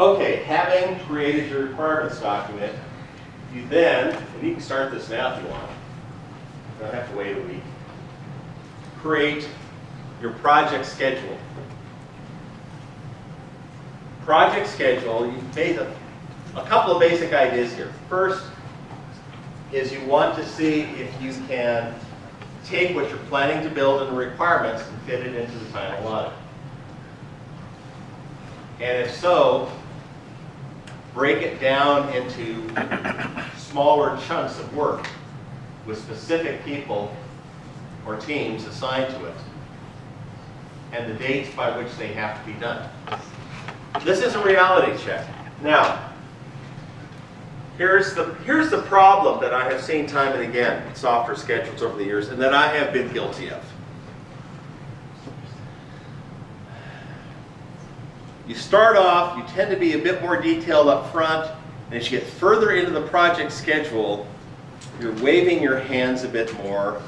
Okay, having created your requirements document, you then, and you can start this now if you want, you don't have to wait a week, create your project schedule. Project schedule, you've made a couple of basic ideas here. First is you want to see if you can take what you're planning to build and the requirements and fit it into the final audit. And if so, break it down into smaller chunks of work with specific people or teams assigned to it and the dates by which they have to be done. This is a reality check. Now, here's the problem that I have seen time and again in software schedules over the years and that I have been guilty of. You start off, you tend to be a bit more detailed up front, and as you get further into the project schedule, you're waving your hands a bit more,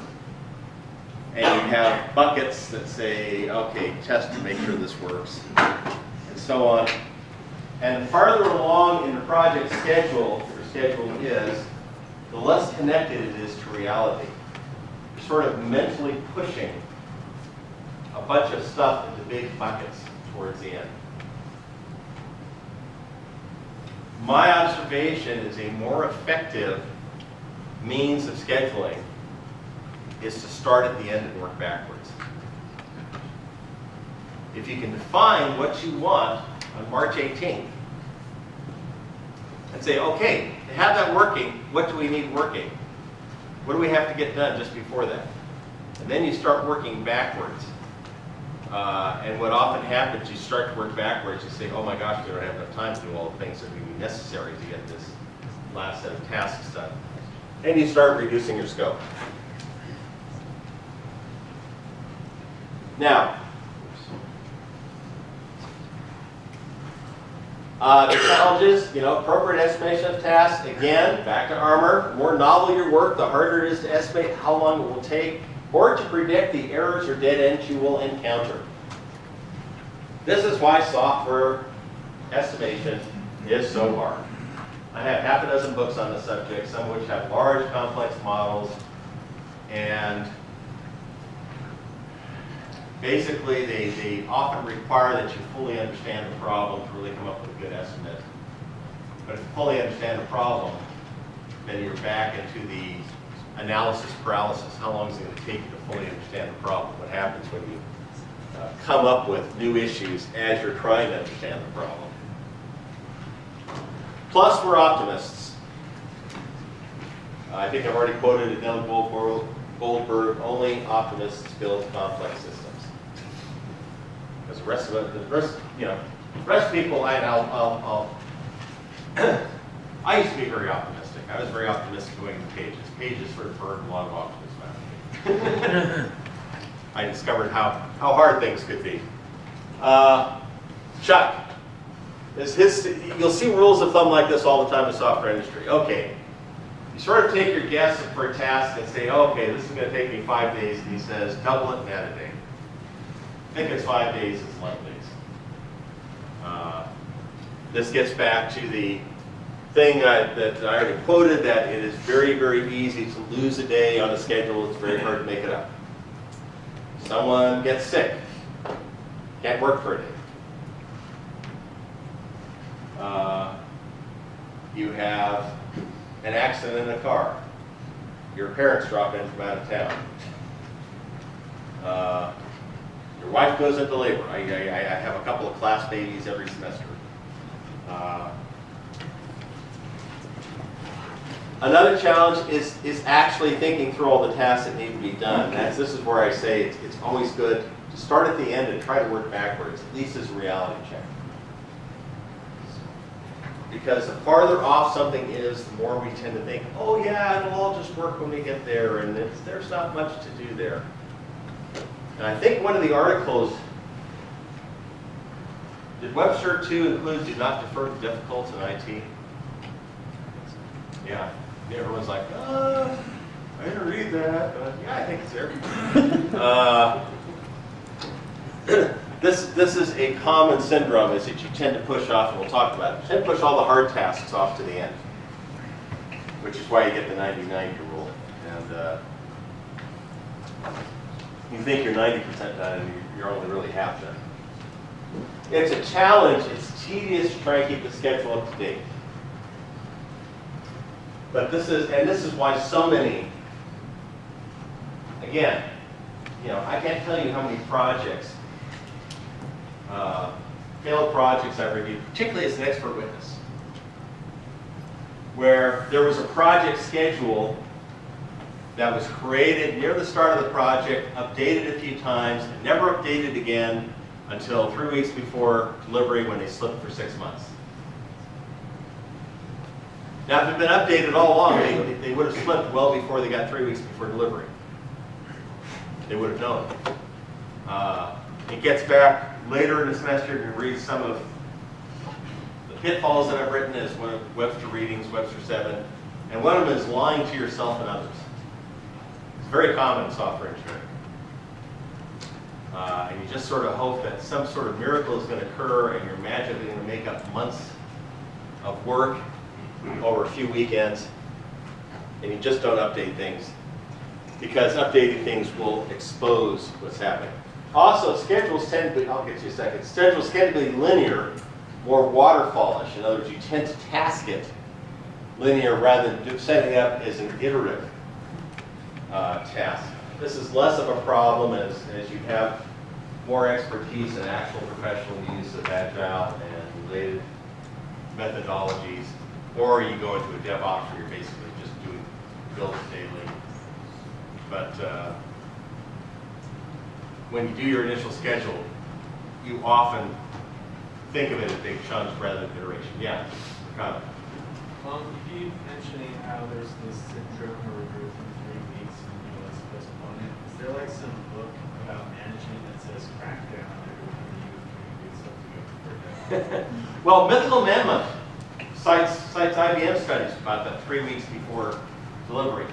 and you have buckets that say, okay, test to make sure this works, and so on. And the farther along in the project schedule your schedule is, the less connected it is to reality. You're sort of mentally pushing a bunch of stuff into big buckets towards the end. My observation is a more effective means of scheduling is to start at the end and work backwards. If you can define what you want on March 18th and say, okay, to have that working, what do we need working? What do we have to get done just before that? And then you start working backwards. And what often happens, you start to work backwards, you say, oh my gosh, we don't have enough time to do all the things that would be necessary to get this last set of tasks done. And you start reducing your scope. Now, the challenges, appropriate estimation of tasks. Again, back to armor. The more novel your work, the harder it is to estimate how long it will take or to predict the errors or dead ends you will encounter. This is why software estimation is so hard. I have half a dozen books on the subject, some of which have large, complex models, and basically they often require that you fully understand the problem to really come up with a good estimate. But if you fully understand the problem, then you're back into the analysis paralysis. How long is it going to take you to fully understand the problem? What happens when you come up with new issues as you're trying to understand the problem? Plus, we're optimists. I think I've already quoted Adele Goldberg, only optimists build complex systems. Because the rest of people, I used to be very optimistic. I was very optimistic going into Pages. Pages sort of burned a lot of optimism out of me. I discovered how hard things could be. Chuck, you'll see rules of thumb like this all the time in the software industry. Okay, you sort of take your guess for a task and say, okay, this is going to take me 5 days, and he says, double it and add a day. I think it's 5 days, it's 11 days. This gets back to the thing that I already quoted, that it is very, very easy to lose a day on a schedule. It's very hard to make it up. Someone gets sick, can't work for a day. You have an accident in a car. Your parents drop in from out of town. Your wife goes into labor. I have a couple of class babies every semester. Another challenge is actually thinking through all the tasks that need to be done. This is where I say it's always good to start at the end and try to work backwards, at least as a reality check. Because the farther off something is, the more we tend to think, oh yeah, it'll all just work when we get there, and there's not much to do there. And I think one of the articles, did Webster 2 include do not defer to difficult in IT? Yeah. Everyone's like, I didn't read that. Yeah, I think it's there. This is a common syndrome, is that you tend to push off, and we'll talk about it. You tend to push all the hard tasks off to the end, which is why you get the 90-90 rule. And you think you're 90% done, and you're only really half done. It's a challenge. It's tedious to try and keep the schedule up to date. But this is why so many, again, I can't tell you how many projects, failed projects I've reviewed, particularly as an expert witness, where there was a project schedule that was created near the start of the project, updated a few times, and never updated again until 3 weeks before delivery when they slipped for 6 months. Now, if it had been updated all along, they would have slipped well before they got 3 weeks before delivery. They would have known. It gets back later in the semester and read some of the pitfalls that I've written as one of Webster Readings, Webster 7, and one of them is lying to yourself and others. It's very common in software engineering. And you just sort of hope that some sort of miracle is going to occur and you're magically going to make up months of work over a few weekends, and you just don't update things, because updating things will expose what's happening. Also, schedules tend to be, I'll get to you in a second, schedules tend to be linear, more waterfallish. In other words, you tend to task it linear rather than setting it up as an iterative task. This is less of a problem as you have more expertise in actual professional use of Agile and related methodologies, or you go into a DevOps where you're basically just doing builds daily. But when you do your initial schedule, you often think of it in big chunks rather than iteration. Yeah, comment. You keep mentioning how there's this syndrome where we're within 3 weeks and you always postpone it. Is there like some book about management that says crack down every 3 weeks have to go for that? Well, Mythical Man Month cites IBM studies about that 3 weeks before delivery.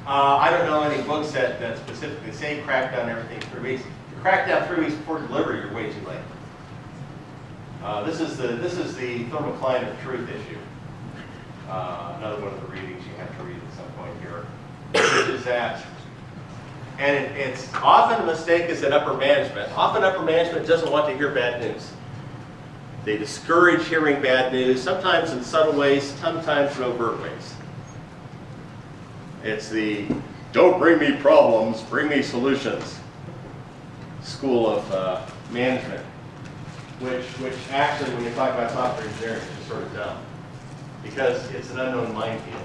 I don't know any books that specifically say crack down everything 3 weeks. If you crack down 3 weeks before delivery, you're way too late. This is the thermocline of truth issue. Another one of the readings you have to read at some point here, which is that, and it's often a mistake is that upper management. Often upper management doesn't want to hear bad news. They discourage hearing bad news, sometimes in subtle ways, sometimes in overt ways. It's the don't bring me problems, bring me solutions school of management, which actually, when you talk about software engineering, is sort of dumb, because it's an unknown minefield.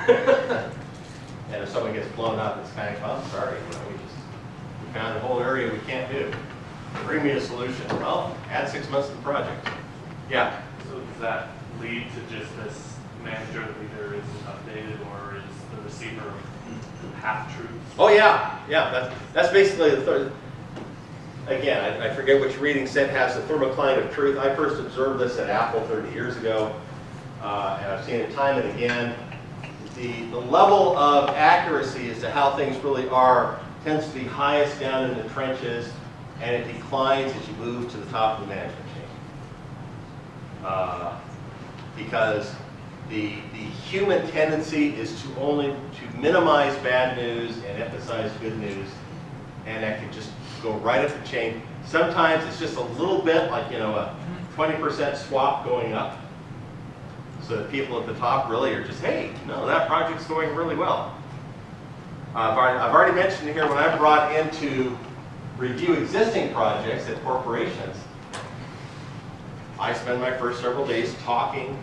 And if someone gets blown up, it's kind of, I'm sorry, we found a whole area we can't do. Bring me a solution. Well, add 6 months to the project. Yeah. So does that lead to just this manager that either isn't updated or is the receiver half-truths? Oh yeah. That's basically the third. Again, I forget which reading said has the thermocline of truth. I first observed this at Apple 30 years ago, and I've seen it time and again. The level of accuracy as to how things really are tends to be highest down in the trenches, and it declines as you move to the top of the management chain. Because the human tendency is to minimize bad news and emphasize good news, and that can just go right up the chain. Sometimes it's just a little bit like, a 20% swap going up, so that people at the top really are just, hey, no, that project's going really well. I've already mentioned here, when I'm brought in to review existing projects at corporations, I spend my first several days talking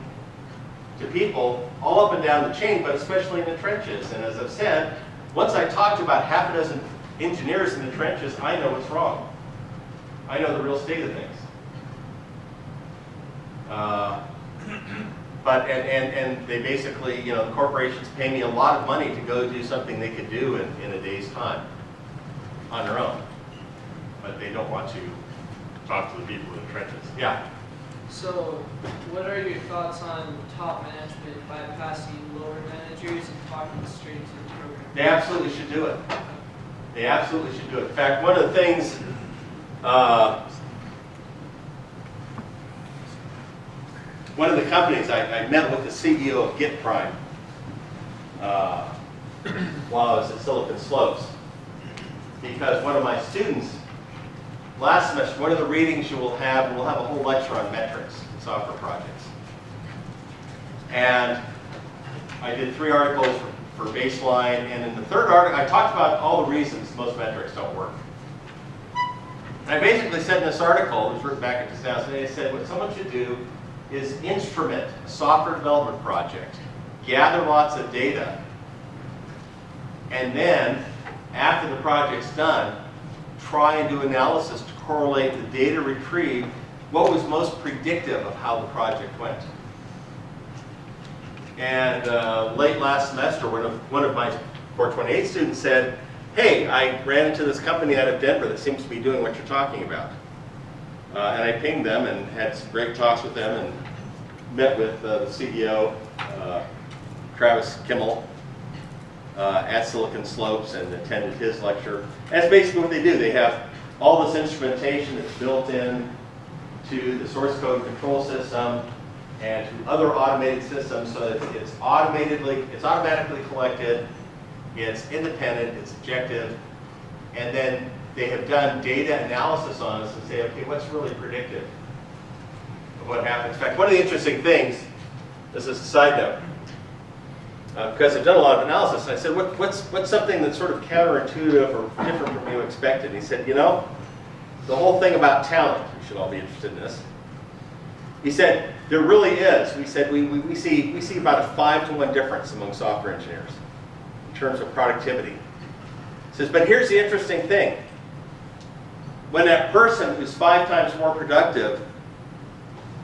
to people all up and down the chain, but especially in the trenches. And as I've said, once I talk to about half a dozen engineers in the trenches, I know what's wrong. I know the real state of things. And they basically, the corporations pay me a lot of money to go do something they could do in a day's time on their own. But they don't want to talk to the people in the trenches. Yeah? So, what are your thoughts on top management bypassing lower managers and talking straight to the program? They absolutely should do it. They absolutely should do it. In fact, one of the things one of the companies, I met with the CEO of Gantt Chart while I was at Silicon Slopes, because one of my students, last semester, one of the readings we'll have a whole lecture on metrics in software projects. And I did 3 articles for baseline, and in the 3rd article, I talked about all the reasons most metrics don't work. And I basically said in this article, it was written back in 2008, I said what someone should do is instrument a software development project, gather lots of data, and then, after the project's done, try and do analysis to correlate the data retrieved, what was most predictive of how the project went. And late last semester, one of my 428 students said, hey, I ran into this company out of Denver that seems to be doing what you're talking about. And I pinged them and had some great talks with them and met with the CEO, Travis Kimmel, at Silicon Slopes and attended his lecture. That's basically what they do. They have all this instrumentation that's built in to the source code control system and to other automated systems, so that it's automatically collected, it's independent, it's objective, and then they have done data analysis on us and say, okay, what's really predictive of what happens? In fact, one of the interesting things, this is a side note, because I've done a lot of analysis, and I said, what's something that's sort of counterintuitive or different from you expected? And he said, you know, the whole thing about talent, you should all be interested in this. He said, there really is. We said, we see about a 5-to-1 difference among software engineers in terms of productivity. He says, but here's the interesting thing. When that person who's 5 times more productive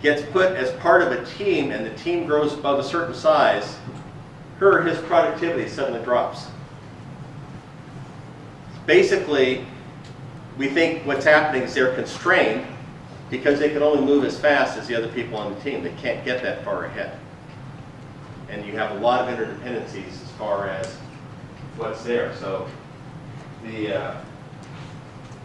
gets put as part of a team and the team grows above a certain size, her or his productivity suddenly drops. Basically, we think what's happening is they're constrained because they can only move as fast as the other people on the team. They can't get that far ahead. And you have a lot of interdependencies as far as what's there. So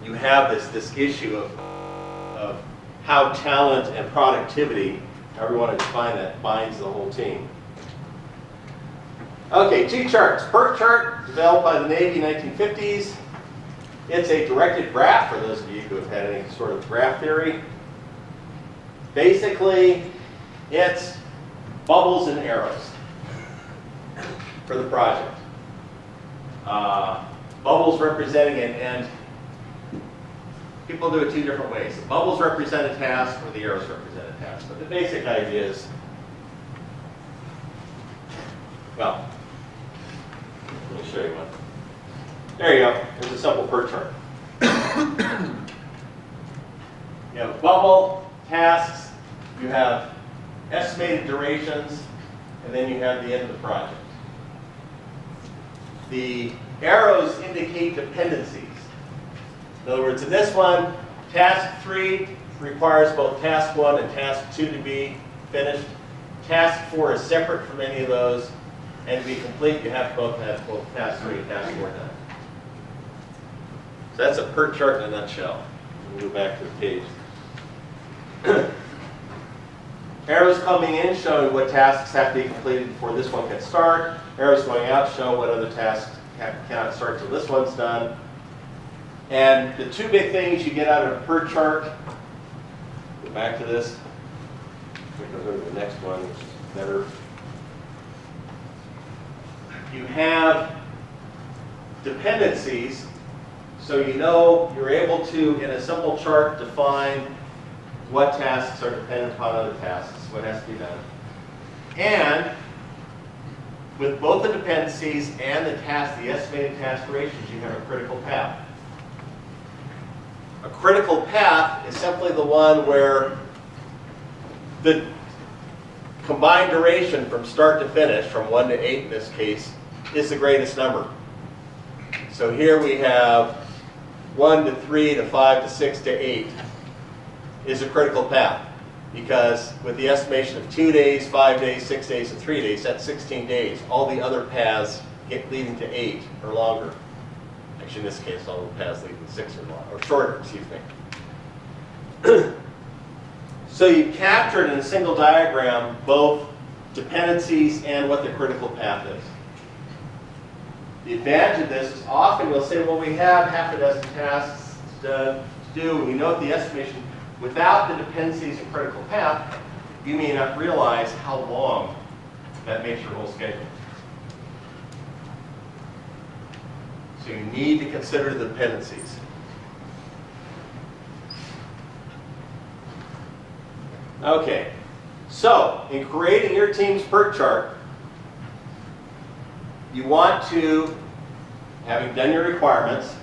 you have this issue of how talent and productivity, however you want to define that, binds the whole team. Okay, G-charts. PERT chart, developed by the Navy in the 1950s. It's a directed graph, for those of you who have had any sort of graph theory. Basically, it's bubbles and arrows for the project. Bubbles representing an end. People do it 2 different ways. The bubbles represent a task, or the arrows represent a task. But the basic idea is, well, let me show you one. There you go. There's a simple PERT chart. You have bubble, tasks, you have estimated durations, and then you have the end of the project. The arrows indicate dependencies. In other words, in this one, task 3 requires both task 1 and task 2 to be finished. Task 4 is separate from any of those, and to be complete, you have to have both task 3 and task 4 done. So that's a PERT chart in a nutshell. We'll go back to the page. Arrows coming in show what tasks have to be completed before this one can start. Arrows going out show what other tasks cannot start till this one's done. And the 2 big things you get out of a PERT chart, go back to this. We'll go to the next one, which is better. You have dependencies, so you know you're able to, in a simple chart, define what tasks are dependent upon other tasks, what has to be done. And with both the dependencies and the estimated task durations, you have a critical path. A critical path is simply the one where the combined duration from start to finish, from 1 to 8 in this case, is the greatest number. So here we have 1 to 3 to 5 to 6 to 8 is a critical path, because with the estimation of 2 days, 5 days, 6 days, and 3 days, that's 16 days. All the other paths leading to 8 or longer. Actually, in this case, all the paths leading to 6 or longer, or shorter, excuse me. So you captured in a single diagram both dependencies and what the critical path is. The advantage of this is often you'll say, well, we have half a dozen tasks to do, and we know the estimation. Without the dependencies and critical path, you may not realize how long that makes your whole schedule. So you need to consider the dependencies. Okay, so in creating your team's PERT chart, you want to, having done your requirements,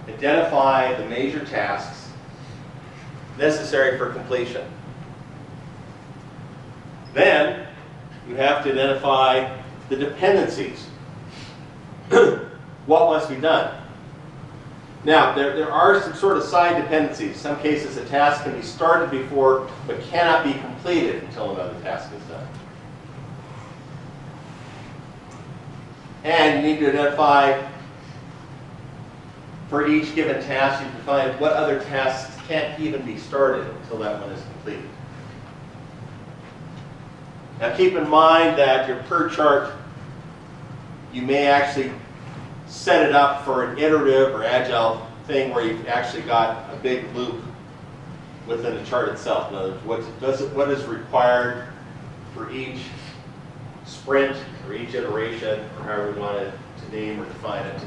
identify the major tasks necessary for completion. Then you have to identify the dependencies. What must be done? Now, there are some sort of side dependencies. In some cases, a task can be started before, but cannot be completed until another task is done. And you need to identify, for each given task, you define what other tasks can't even be started until that one is completed. Now keep in mind that your PERT chart, you may actually set it up for an iterative or agile thing where you've actually got a big loop within the chart itself. In other words, what is required for each sprint or each iteration, or however we want it to name or define it.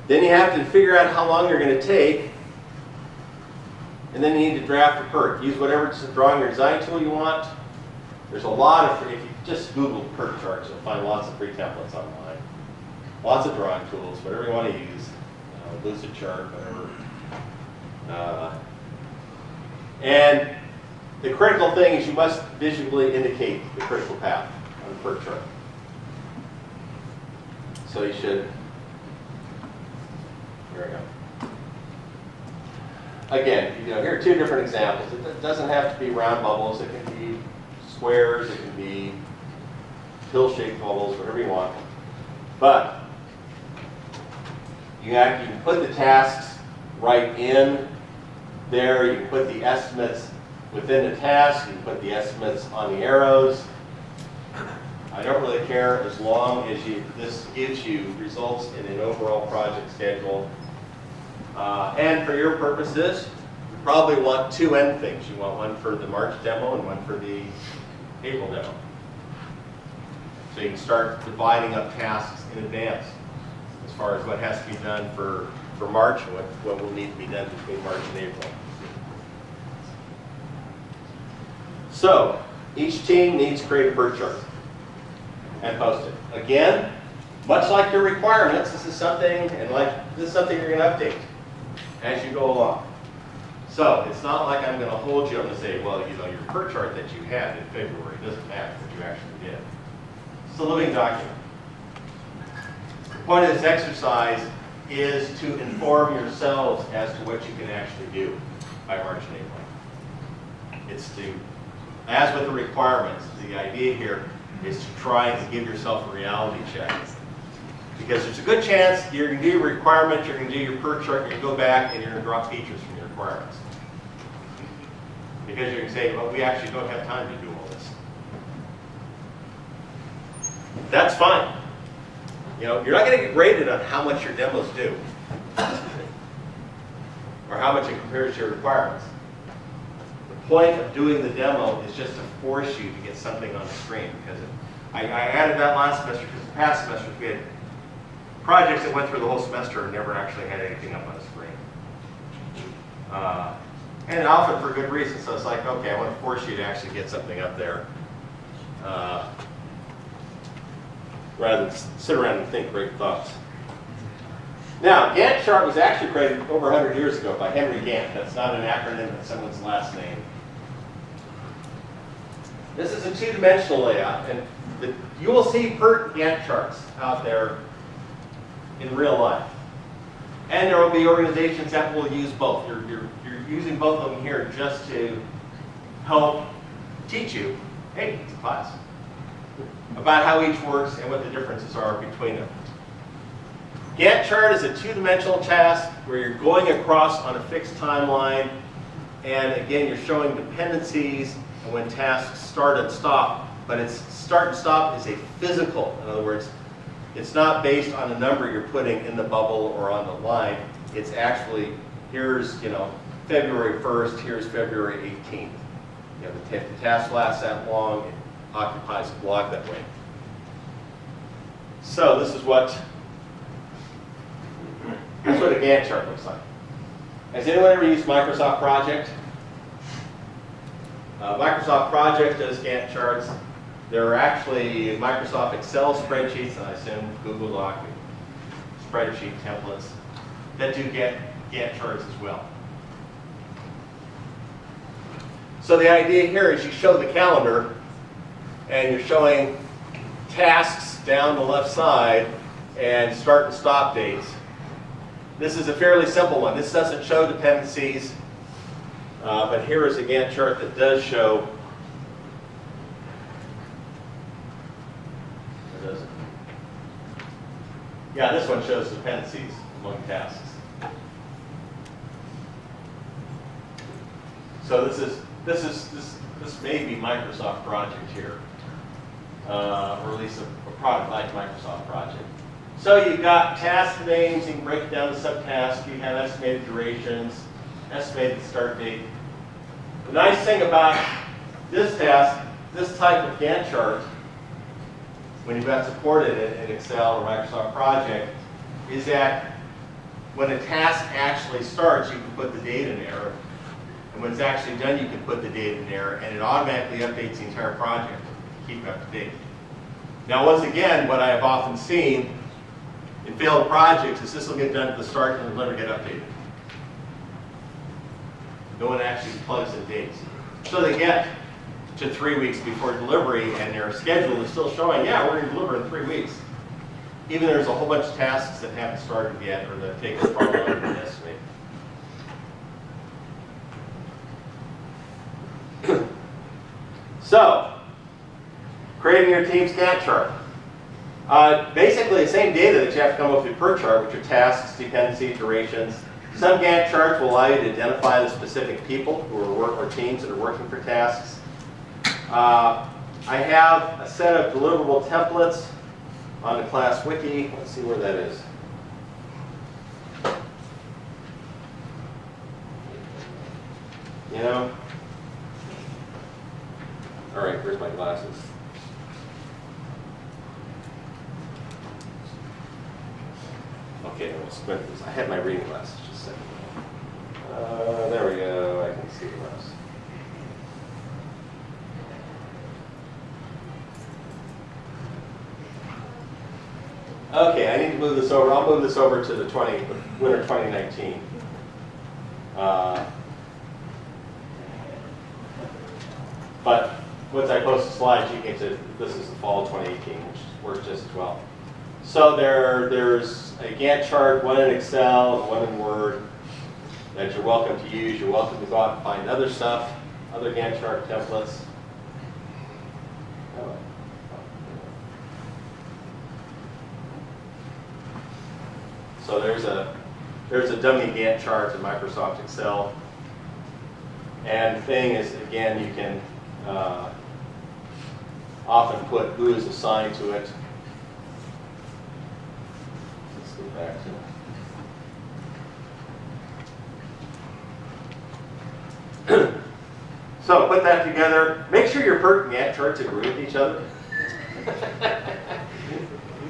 Then you have to figure out how long you're going to take, and then you need to draft a PERT. Use whatever drawing or design tool you want. There's a lot of, if you just Google PERT charts, you'll find lots of free templates online. Lots of drawing tools, whatever you want to use. Lucid chart, whatever. And the critical thing is you must visually indicate the critical path on the PERT chart. So you should, here we go. Again, here are two different examples. It doesn't have to be round bubbles. It can be squares. It can be pill-shaped bubbles, whatever you want. But you can put the tasks right in there. You can put the estimates within the task. You can put the estimates on the arrows. I don't really care as long as this gives you results in an overall project schedule. And for your purposes, you probably want two end things. You want one for the March demo and one for the April demo. So you can start dividing up tasks in advance as far as what has to be done for March and what will need to be done between March and April. So each team needs to create a PERT chart and post it. Again, much like your requirements, this is something you're going to update as you go along. So it's not like I'm going to hold you up and say, well, your PERT chart that you had in February doesn't match what you actually did. It's a living document. The point of this exercise is to inform yourselves as to what you can actually do by March and April. It's to, as with the requirements, the idea here is to try and give yourself a reality check. Because there's a good chance you're going to do your requirements, you're going to do your PERT chart, you're going to go back and you're going to drop features from your requirements. Because you're going to say, well, we actually don't have time to do all this. That's fine. You're not going to get graded on how much your demos do. Or how much it compares to your requirements. The point of doing the demo is just to force you to get something on the screen. Because I added that last semester because the past semester we had projects that went through the whole semester and never actually had anything up on the screen. And often for good reason. So it's like, okay, I want to force you to actually get something up there. Rather than sit around and think great thoughts. Now, Gantt chart was actually created over 100 years ago by Henry Gantt. That's not an acronym, that's someone's last name. This is a two-dimensional layout, and you will see PERT and Gantt charts out there in real life. And there will be organizations that will use both. You're using both of them here just to help teach you, hey, it's a class, about how each works and what the differences are between them. Gantt chart is a two-dimensional task where you're going across on a fixed timeline, and again, you're showing dependencies and when tasks start and stop. But it's start and stop is a physical. In other words, it's not based on a number you're putting in the bubble or on the line. It's actually, here's, February 1st, here's February 18th. The task lasts that long, it occupies a block that way. So this is what a Gantt chart looks like. Has anyone ever used Microsoft Project? Microsoft Project does Gantt charts. There are actually Microsoft Excel spreadsheets, and I assume Google Doc spreadsheet templates that do Gantt charts as well. So the idea here is you show the calendar, and you're showing tasks down the left side and start and stop dates. This is a fairly simple one. This doesn't show dependencies, but here is a Gantt chart that does show. Or does it? Yeah, this one shows dependencies among tasks. So this may be Microsoft Project here, or at least a product like Microsoft Project. So you've got task names, you can break it down to subtasks, you have estimated durations, estimated start date. The nice thing about this task, this type of Gantt chart, when you've got supported in Excel or Microsoft Project, is that when a task actually starts, you can put the date in there. And when it's actually done, you can put the date in there, and it automatically updates the entire project to keep it up to date. Now, once again, what I have often seen in failed projects is this will get done at the start and it'll never get updated. No one actually plugs in dates. So they get to 3 weeks before delivery and their schedule is still showing, yeah, we're going to deliver in 3 weeks. Even there's a whole bunch of tasks that haven't started yet or that take us far longer than estimated. So, creating your team's Gantt chart. Basically the same data that you have to come up with your PERT chart, which are tasks, dependencies, durations. Some Gantt charts will allow you to identify the specific people who are or teams that are working for tasks. I have a set of deliverable templates on the class wiki. Let's see where that is. All right, where's my glasses? Okay, I had my reading glasses just a second ago. There we go, I can see the rest. Okay, I need to move this over. I'll move this over to the winter 2019. But once I post the slides, you get to, this is the fall of 2018, which works just as well. So there's a Gantt chart, one in Excel, and one in Word, that you're welcome to use. You're welcome to go out and find other stuff, other Gantt chart templates. So there's a dummy Gantt chart in Microsoft Excel. And the thing is, again, you can often put who is assigned to it. Let's go back to So put that together. Make sure your PERT and Gantt charts agree with each other.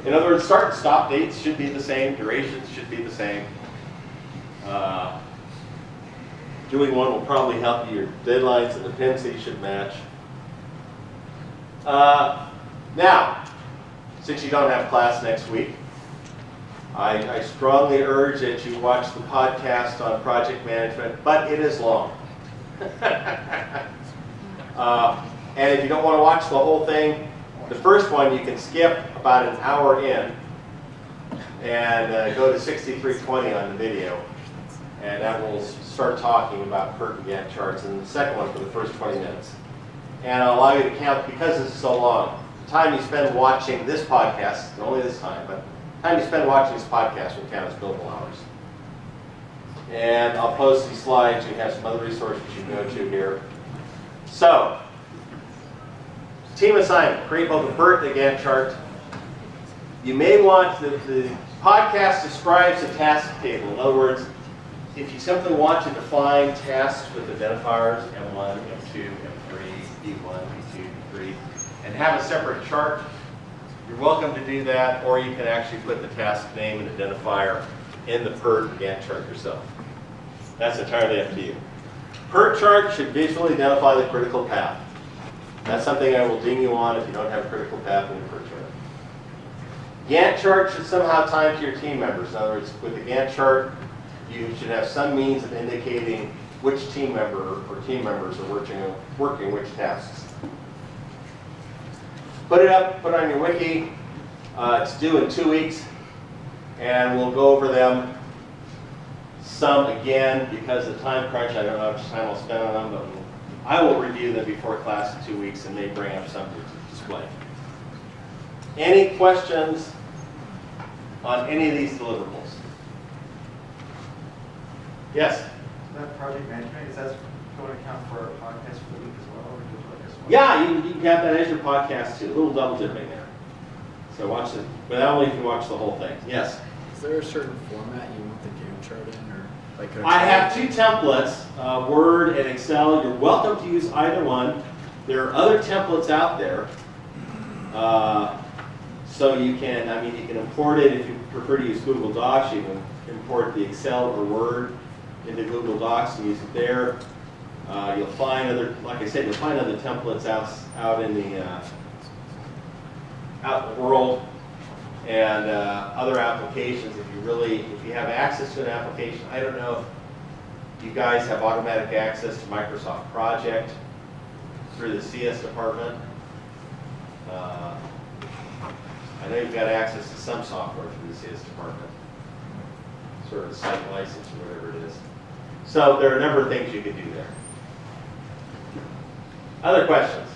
In other words, start and stop dates should be the same, durations should be the same. Doing one will probably help you. Your deadlines and dependencies should match. Now, since you don't have class next week, I strongly urge that you watch the podcast on project management, but it is long. And if you don't want to watch the whole thing, the first one you can skip about an hour in and go to 6320 on the video. And that will start talking about PERT and Gantt charts, and the second one for the first 20 minutes. And I'll allow you to count, because this is so long, the time you spend watching this podcast, and only this time, but time you spend watching this podcast will count as billable hours. And I'll post these slides. You have some other resources you can go to here. So, team assignment. Create both a PERT and a Gantt chart. You may want, the podcast describes a task table. In other words, if you simply want to define tasks with identifiers, M1, M2, M3, B1, B2, B3, and have a separate chart, you're welcome to do that, or you can actually put the task name and identifier in the PERT and Gantt chart yourself. That's entirely up to you. PERT chart should visually identify the critical path. That's something I will ding you on if you don't have a critical path in your PERT chart. Gantt chart should somehow tie to your team members. In other words, with the Gantt chart, you should have some means of indicating which team member or team members are working which tasks. Put it up, put it on your wiki. It's due in 2 weeks, and we'll go over them some again because of the time crunch. I don't know how much time I'll spend on them, but I will review them before class in 2 weeks and may bring up something to display. Any questions on any of these deliverables? Yes? That project management, is that going to count for a podcast for the week as well? Or just like this one? Yeah, you can have that as your podcast too. A little double dipping there. So watch it, but only if you watch the whole thing. Yes? Is there a certain format you want the Gantt chart in, or like? I have 2 templates, Word and Excel. You're welcome to use either one. There are other templates out there. So you can, you can import it if you prefer to use Google Docs. You can import the Excel or Word into Google Docs and use it there. You'll find other, like I said, you'll find other templates out in the world, and other applications. If you have access to an application, I don't know if you guys have automatic access to Microsoft Project through the CS department. I know you've got access to some software through the CS department, sort of site license or whatever it is. So there are a number of things you can do there. Other questions?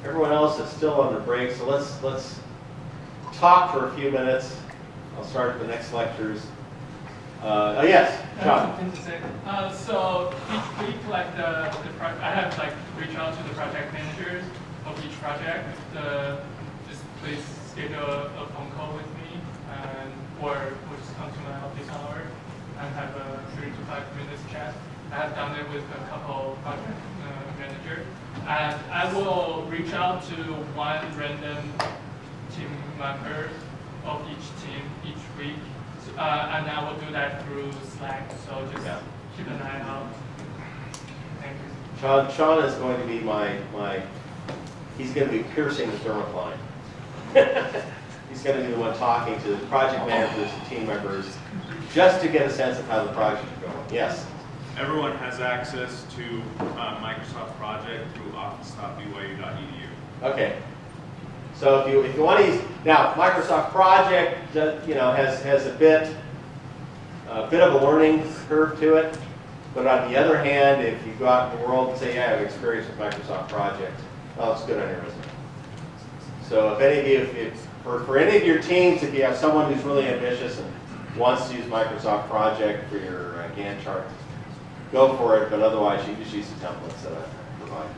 Everyone else is still on the break, so let's talk for a few minutes. I'll start the next lectures. Oh yes, John. So each week, like I have reach out to the project managers of each project. Just please schedule a phone call with me, or just come to my office hour and have a 3 to 5 minutes chat. I have done it with a couple project managers, and I will reach out to one random team member of each team each week. And I will do that through Slack, so just keep an eye out. Thank you. Sean is going to be he's going to be piercing the thermocline. He's going to be the one talking to the project managers and team members just to get a sense of how the project is going. Yes? Everyone has access to Microsoft Project through office.byu.edu. Okay. So if you want to use, now Microsoft Project has a bit of a learning curve to it, but on the other hand, if you go out in the world and say, yeah, I have experience with Microsoft Project, well, it's good on your resume. So if any of you, for any of your teams, if you have someone who's really ambitious and wants to use Microsoft Project for your Gantt chart, go for it, but otherwise you just use the templates that I provide.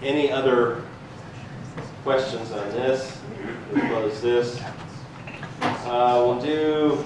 Any other questions on this? We'll close this. We'll do